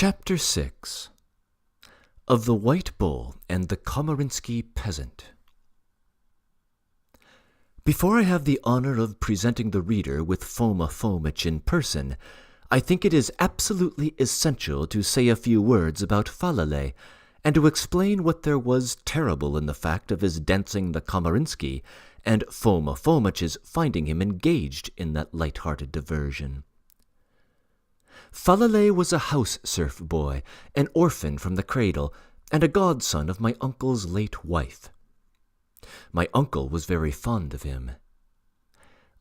Chapter 6 Of the White Bull and the Komarinsky Peasant. Before I have the honor of presenting the reader with Foma Fomitch in person, I think it is absolutely essential to say a few words about Falale, and to explain what there was terrible in the fact of his dancing the Komarinsky, and Foma Fomitch's finding him engaged in that light-hearted diversion. Falale was a house-serf boy, an orphan from the cradle, and a godson of my uncle's late wife. My uncle was very fond of him.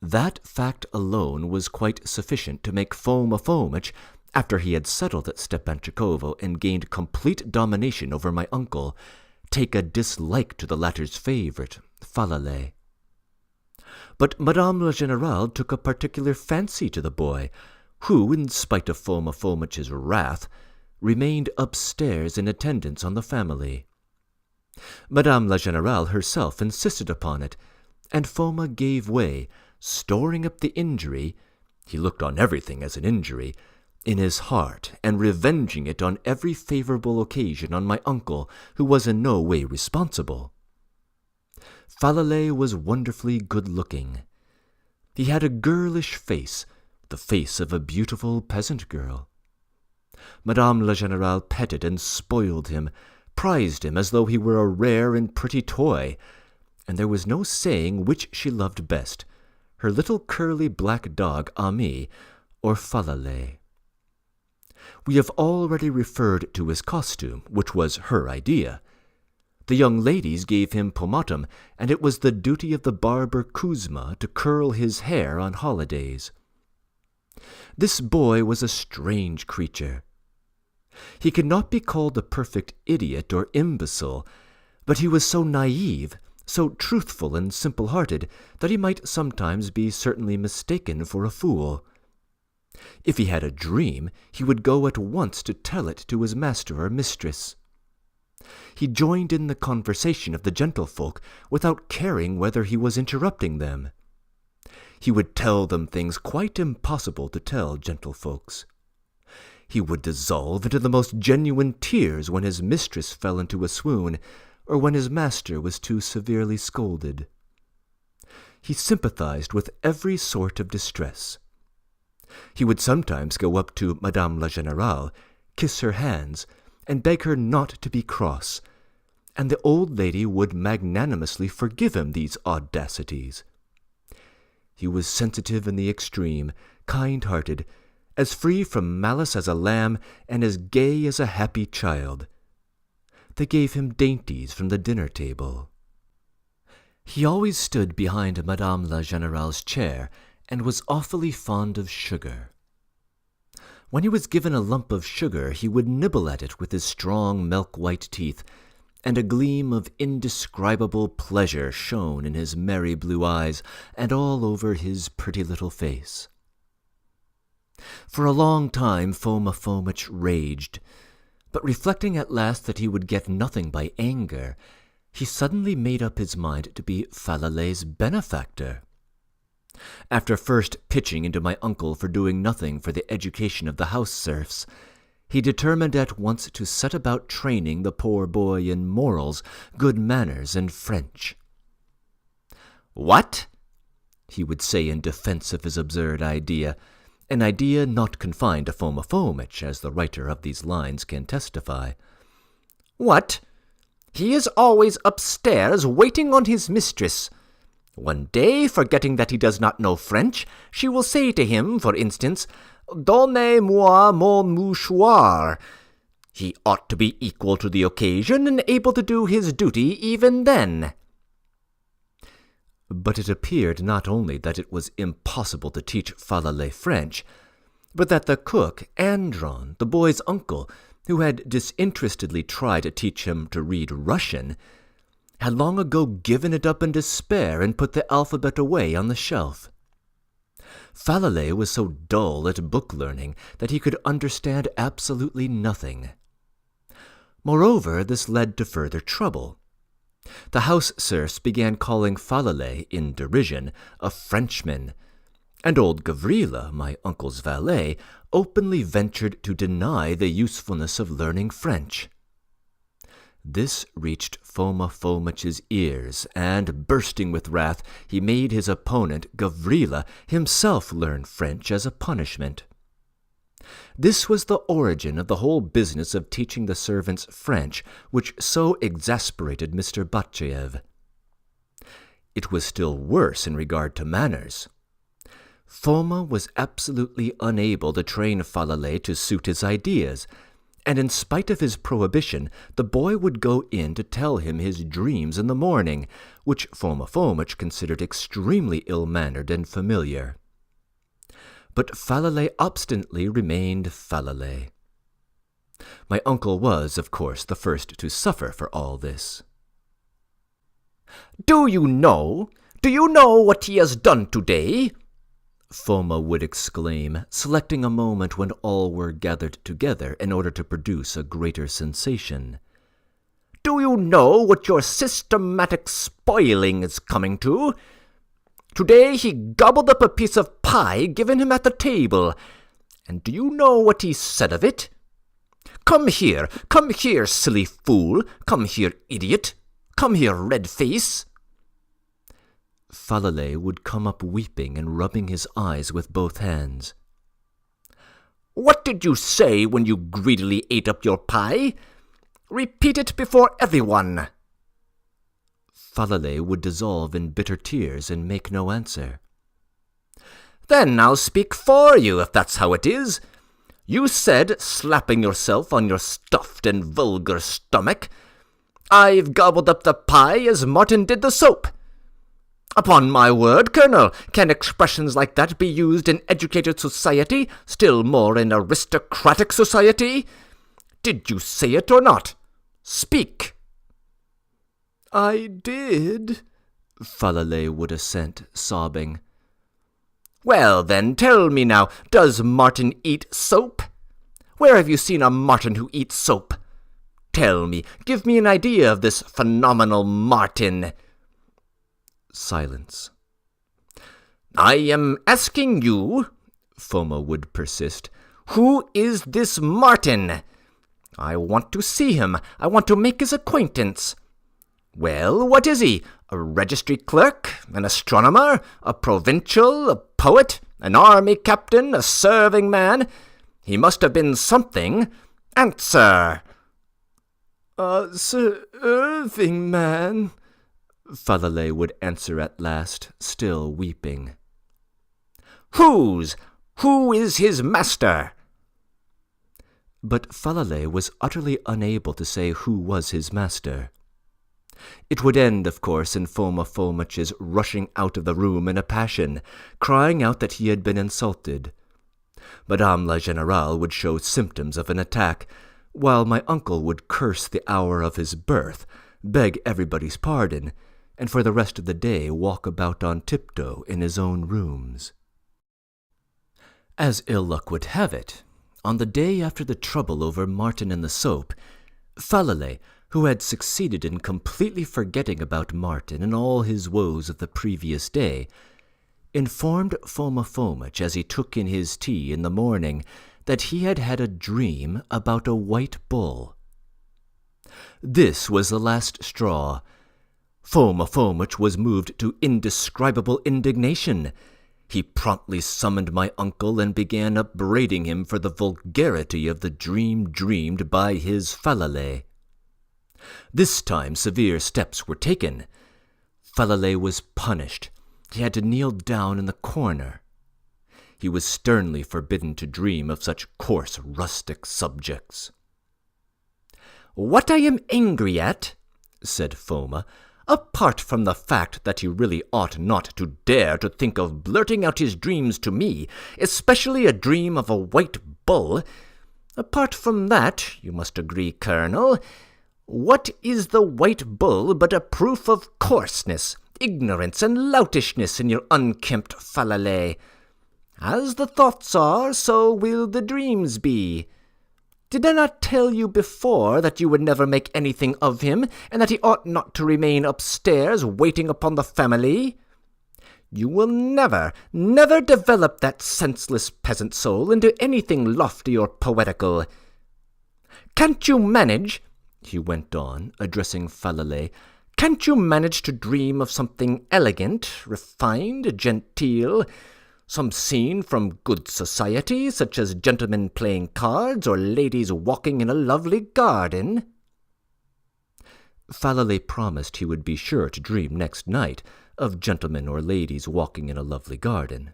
That fact alone was quite sufficient to make Foma Fomitch, after he had settled at Stepanchikovo and gained complete domination over my uncle, take a dislike to the latter's favorite, Falale. But Madame la Générale took a particular fancy to the boy, who, in spite of Foma Fomitch's wrath, remained upstairs in attendance on the family. Madame la Générale herself insisted upon it, and Foma gave way, storing up the injury — he looked on everything as an injury — in his heart, and revenging it on every favorable occasion on my uncle, who was in no way responsible. Falale was wonderfully good-looking. He had a girlish face, the face of a beautiful peasant girl. Madame la Générale petted and spoiled him, prized him as though he were a rare and pretty toy, and there was no saying which she loved best, her little curly black dog Ami, or Falale. We have already referred to his costume, which was her idea. The young ladies gave him pomatum, and it was the duty of the barber Kuzma to curl his hair on holidays. This boy was a strange creature. He could not be called a perfect idiot or imbecile, but he was so naive, so truthful and simple-hearted, that he might sometimes be certainly mistaken for a fool. If he had a dream, he would go at once to tell it to his master or mistress. He joined in the conversation of the gentlefolk without caring whether he was interrupting them. He would tell them things quite impossible to tell gentlefolks. He would dissolve into the most genuine tears when his mistress fell into a swoon, or when his master was too severely scolded. He sympathized with every sort of distress. He would sometimes go up to Madame la Générale, kiss her hands, and beg her not to be cross, and the old lady would magnanimously forgive him these audacities. He was sensitive in the extreme, kind-hearted, as free from malice as a lamb, and as gay as a happy child. They gave him dainties from the dinner-table. He always stood behind Madame la Générale's chair, and was awfully fond of sugar. When he was given a lump of sugar, he would nibble at it with his strong milk-white teeth, and a gleam of indescribable pleasure shone in his merry blue eyes and all over his pretty little face. For a long time Foma Fomitch raged, but reflecting at last that he would get nothing by anger, he suddenly made up his mind to be Falale's benefactor. After first pitching into my uncle for doing nothing for the education of the house-serfs, he determined at once to set about training the poor boy in morals, good manners, and French. "What?" he would say in defense of his absurd idea, an idea not confined to Foma Fomitch, as the writer of these lines can testify. "What? He is always upstairs waiting on his mistress. One day, forgetting that he does not know French, she will say to him, for instance, 'Donnez-moi mon mouchoir.' He ought to be equal to the occasion and able to do his duty even then." But it appeared not only that it was impossible to teach Falale French, but that the cook, Andron, the boy's uncle, who had disinterestedly tried to teach him to read Russian, had long ago given it up in despair and put the alphabet away on the shelf. Falale was so dull at book-learning that he could understand absolutely nothing. Moreover, this led to further trouble. The house-serfs began calling Falale, in derision, a Frenchman, and old Gavrila, my uncle's valet, openly ventured to deny the usefulness of learning French. This reached Foma Fomich's ears, and, bursting with wrath, he made his opponent, Gavrila, himself learn French as a punishment. This was the origin of the whole business of teaching the servants French, which so exasperated Mr. Batchev. It was still worse in regard to manners. Foma was absolutely unable to train Falale to suit his ideas, and in spite of his prohibition, the boy would go in to tell him his dreams in the morning, which Foma Fomich considered extremely ill-mannered and familiar. But Falale obstinately remained Falale. My uncle was, of course, the first to suffer for all this. Do you know what he has done today?" Foma would exclaim, selecting a moment when all were gathered together in order to produce a greater sensation. "Do you know what your systematic spoiling is coming to? Today he gobbled up a piece of pie given him at the table, and do you know what he said of it? Come here, silly fool, come here, idiot, come here, red face." Falale would come up weeping and rubbing his eyes with both hands. "What did you say when you greedily ate up your pie? Repeat it before everyone." Falale would dissolve in bitter tears and make no answer. "Then I'll speak for you, if that's how it is. You said, slapping yourself on your stuffed and vulgar stomach, 'I've gobbled up the pie as Martin did the soap.' Upon my word, Colonel, can expressions like that be used in educated society, still more in aristocratic society? Did you say it or not? Speak." "I did," Falale would assent, sobbing. "Well, then, tell me now, does Martin eat soap? Where have you seen a Martin who eats soap? Tell me, give me an idea of this phenomenal Martin." Silence. "I am asking you," Foma would persist, "who is this Martin? I want to see him. I want to make his acquaintance. Well, what is he? A registry clerk? An astronomer? A provincial? A poet? An army captain? A serving man? He must have been something. Answer." "A serving man," Falale would answer at last, still weeping. Who is his master?" But Falale was utterly unable to say who was his master. It would end, of course, in Foma Fomich's rushing out of the room in a passion, crying out that he had been insulted. Madame la Générale would show symptoms of an attack, while my uncle would curse the hour of his birth, beg everybody's pardon, and for the rest of the day walk about on tiptoe in his own rooms. As ill luck would have it, on the day after the trouble over Martin and the soap, Falale, who had succeeded in completely forgetting about Martin and all his woes of the previous day, informed Foma Fomich as he took in his tea in the morning that he had had a dream about a white bull. This was the last straw. Foma Fomich was moved to indescribable indignation. He promptly summoned my uncle and began upbraiding him for the vulgarity of the dream dreamed by his Falale. This time severe steps were taken. Falale was punished. He had to kneel down in the corner. He was sternly forbidden to dream of such coarse rustic subjects. "What I am angry at," said Foma, "apart from the fact that he really ought not to dare to think of blurting out his dreams to me, especially a dream of a white bull, apart from that, you must agree, Colonel, what is the white bull but a proof of coarseness, ignorance, and loutishness in your unkempt Falale? As the thoughts are, so will the dreams be. Did I not tell you before that you would never make anything of him, and that he ought not to remain upstairs waiting upon the family? You will never, never develop that senseless peasant soul into anything lofty or poetical. Can't you manage, he went on, addressing Falale, can't you manage to dream of something elegant, refined, genteel, some scene from good society, such as gentlemen playing cards or ladies walking in a lovely garden? Falale promised he would be sure to dream next night of gentlemen or ladies walking in a lovely garden.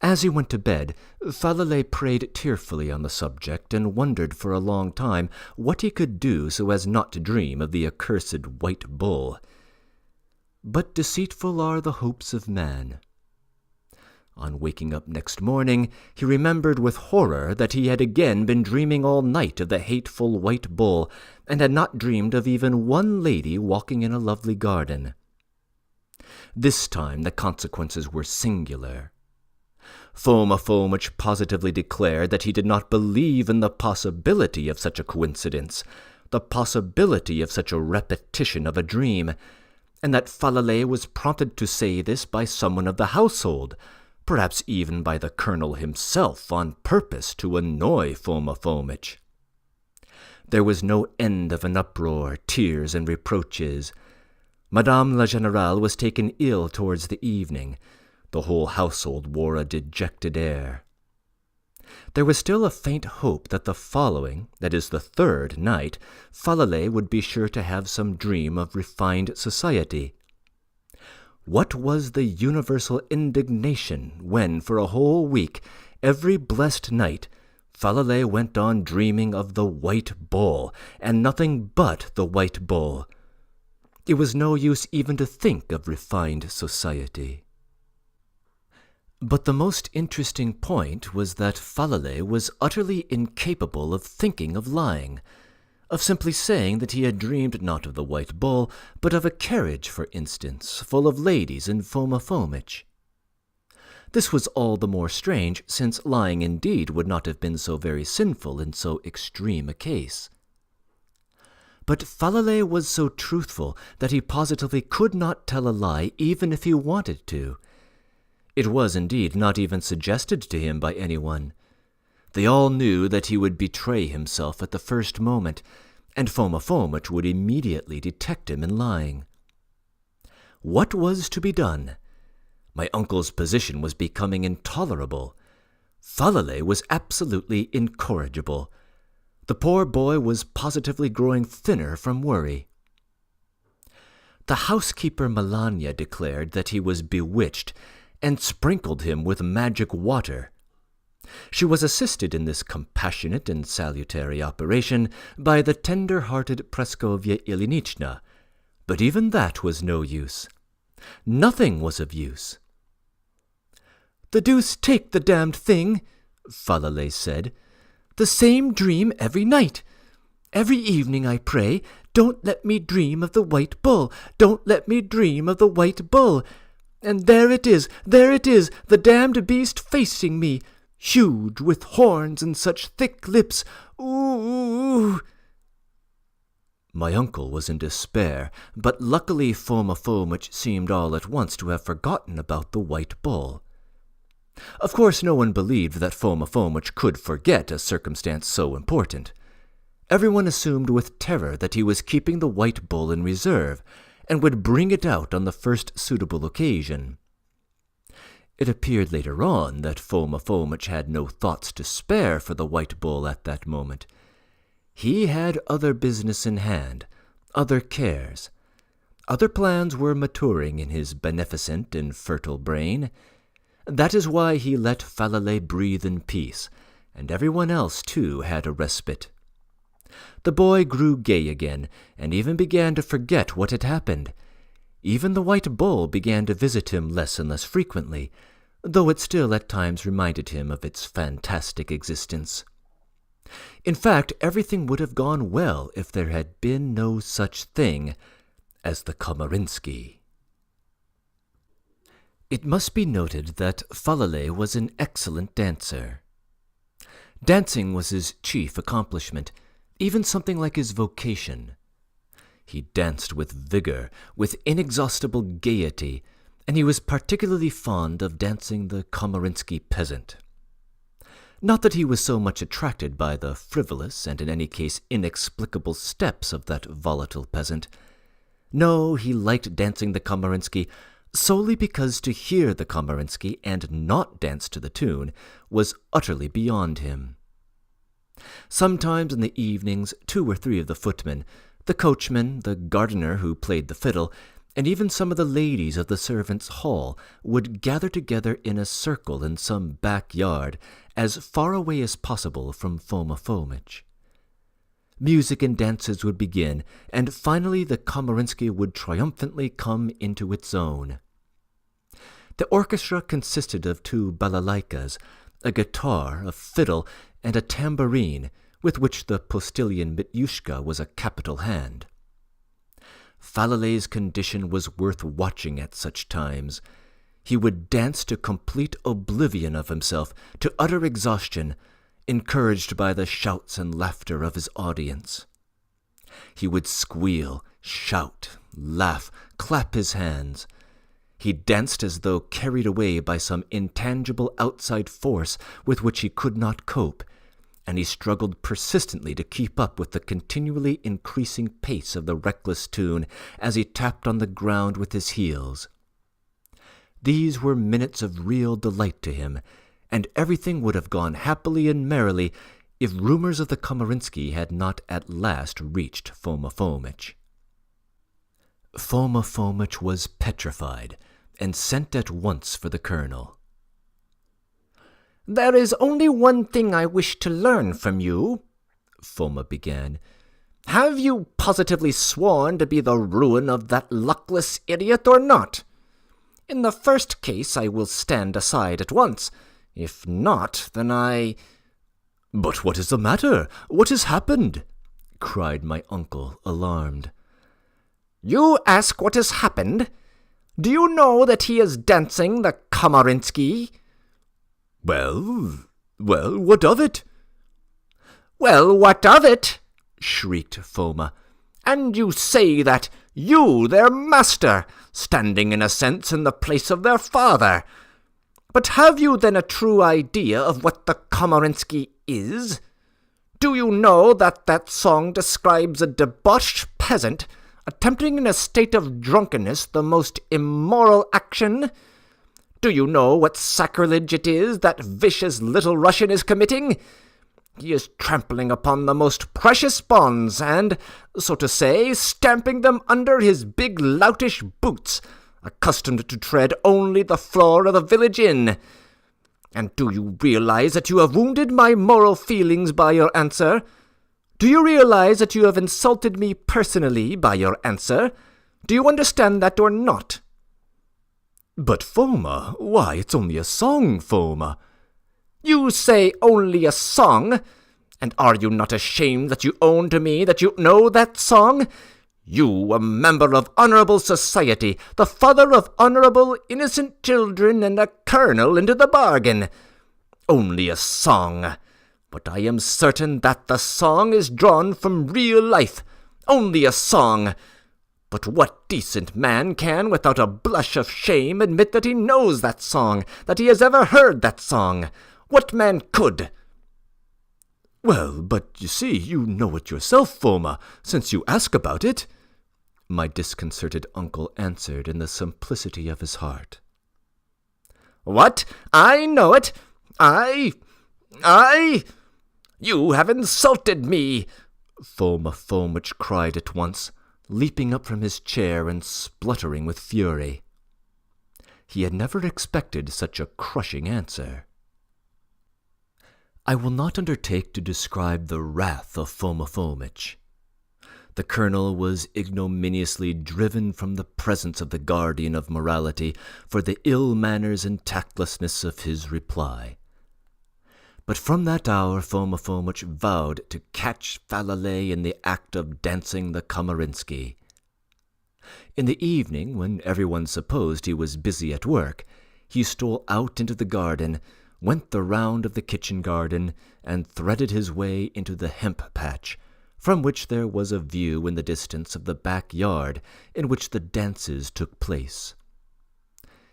As he went to bed, Falale prayed tearfully on the subject and wondered for a long time what he could do so as not to dream of the accursed white bull. But deceitful are the hopes of man. On waking up next morning, he remembered with horror that he had again been dreaming all night of the hateful white bull, and had not dreamed of even one lady walking in a lovely garden. This time the consequences were singular. Foma Fomitch positively declared that he did not believe in the possibility of such a coincidence, the possibility of such a repetition of a dream, and that Falale was prompted to say this by someone of the household, perhaps even by the colonel himself, on purpose to annoy Foma Fomitch. There was no end of an uproar, tears, and reproaches. Madame la Générale was taken ill towards the evening. The whole household wore a dejected air. There was still a faint hope that the following, that is the third night, Falale would be sure to have some dream of refined society. What was the universal indignation when, for a whole week, every blessed night, Falale went on dreaming of the white bull, and nothing but the white bull? It was no use even to think of refined society. But the most interesting point was that Falale was utterly incapable of thinking of lying, of simply saying that he had dreamed not of the white bull, but of a carriage, for instance, full of ladies and Foma Fomitch. This was all the more strange, since lying indeed would not have been so very sinful in so extreme a case. But Falale was so truthful that he positively could not tell a lie even if he wanted to. It was indeed not even suggested to him by anyone. They all knew that he would betray himself at the first moment, and Foma Fomitch would immediately detect him in lying. What was to be done? My uncle's position was becoming intolerable. Falale was absolutely incorrigible. The poor boy was positively growing thinner from worry. The housekeeper Melania declared that he was bewitched, and sprinkled him with magic water. She was assisted in this compassionate and salutary operation by the tender-hearted Praskovya Ilinichna, but even that was no use. Nothing was of use. "The deuce take the damned thing," Falale said. "The same dream every night. Every evening I pray, 'Don't let me dream of the white bull, don't let me dream of the white bull.' And there it is, the damned beast facing me, huge, with horns and such thick lips. Ooh!" My uncle was in despair, but luckily Foma Fomitch seemed all at once to have forgotten about the white bull. Of course no one believed that Foma Fomitch could forget a circumstance so important. Everyone assumed with terror that he was keeping the white bull in reserve, and would bring it out on the first suitable occasion. It appeared later on that Foma Fomitch had no thoughts to spare for the white bull at that moment. He had other business in hand, other cares. Other plans were maturing in his beneficent and fertile brain. That is why he let Falale breathe in peace, and everyone else, too, had a respite. The boy grew gay again, and even began to forget what had happened. Even the white bull began to visit him less and less frequently, though it still at times reminded him of its fantastic existence. In fact, everything would have gone well if there had been no such thing as the Komarinsky. It must be noted that Falale was an excellent dancer. Dancing was his chief accomplishment, even something like his vocation. He danced with vigor, with inexhaustible gaiety, and he was particularly fond of dancing the Komarinsky peasant. Not that he was so much attracted by the frivolous and in any case inexplicable steps of that volatile peasant. No, he liked dancing the Komarinsky solely because to hear the Komarinsky and not dance to the tune was utterly beyond him. Sometimes in the evenings 2 or 3 of the footmen, the coachman, the gardener who played the fiddle, and even some of the ladies of the servants' hall would gather together in a circle in some backyard as far away as possible from Foma Fomitch. Music and dances would begin, and finally the Komarinsky would triumphantly come into its own. The orchestra consisted of 2 balalaikas, a guitar, a fiddle, and a tambourine, with which the postilion Mityushka was a capital hand. Falalay's condition was worth watching at such times. He would dance to complete oblivion of himself, to utter exhaustion, encouraged by the shouts and laughter of his audience. He would squeal, shout, laugh, clap his hands. He danced as though carried away by some intangible outside force with which he could not cope, and he struggled persistently to keep up with the continually increasing pace of the reckless tune as he tapped on the ground with his heels. These were minutes of real delight to him, and everything would have gone happily and merrily if rumors of the Komarinsky had not at last reached Foma Fomitch. Foma Fomitch was petrified, and sent at once for the colonel. "There is only one thing I wish to learn from you," Foma began. "Have you positively sworn to be the ruin of that luckless idiot or not? In the first case I will stand aside at once. If not, then I—" "But what is the matter? What has happened?" cried my uncle, alarmed. "You ask what has happened? Do you know that he is dancing the Komarinsky?" Well, what of it?" "Well, what of it?" shrieked Foma. "And you say that you, their master, standing in a sense in the place of their father. But have you then a true idea of what the Komarinsky is? Do you know that that song describes a debauched peasant attempting in a state of drunkenness the most immoral action? Do you know what sacrilege it is that vicious little Russian is committing? He is trampling upon the most precious bonds and, so to say, stamping them under his big loutish boots, accustomed to tread only the floor of the village inn. And do you realize that you have wounded my moral feelings by your answer? Do you realize that you have insulted me personally by your answer? Do you understand that or not?" "But, Foma, why, it's only a song, Foma." "You say only a song? And are you not ashamed that you own to me that you know that song? You, a member of honourable society, the father of honourable, innocent children, and a colonel into the bargain. Only a song. But I am certain that the song is drawn from real life. Only a song. But what decent man can, without a blush of shame, admit that he knows that song, that he has ever heard that song? What man could?" "Well, but you see, you know it yourself, Foma, since you ask about it," my disconcerted uncle answered in the simplicity of his heart. "What? I know it? I? You have insulted me!" Foma Fomitch cried at once, leaping up from his chair and spluttering with fury. He had never expected such a crushing answer. I will not undertake to describe the wrath of Foma Fomitch. The colonel was ignominiously driven from the presence of the guardian of morality for the ill manners and tactlessness of his reply. But from that hour Foma Fomitch vowed to catch Falalay in the act of dancing the Komarinsky. In the evening, when everyone supposed he was busy at work, he stole out into the garden, went the round of the kitchen garden, and threaded his way into the hemp patch, from which there was a view in the distance of the back yard in which the dances took place.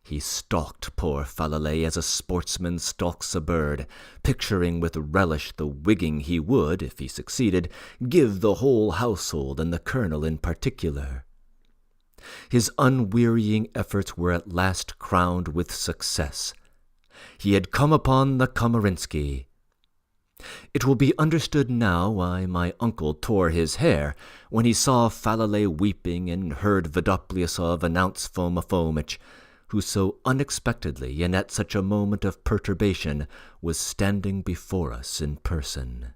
He stalked poor Falale as a sportsman stalks a bird, picturing with relish the wigging he would, if he succeeded, give the whole household and the colonel in particular. His unwearying efforts were at last crowned with success. He had come upon the Komarinsky. It will be understood now why my uncle tore his hair when he saw Falale weeping and heard Vodoplyasov announce Foma Fomitch, who so unexpectedly and at such a moment of perturbation was standing before us in person.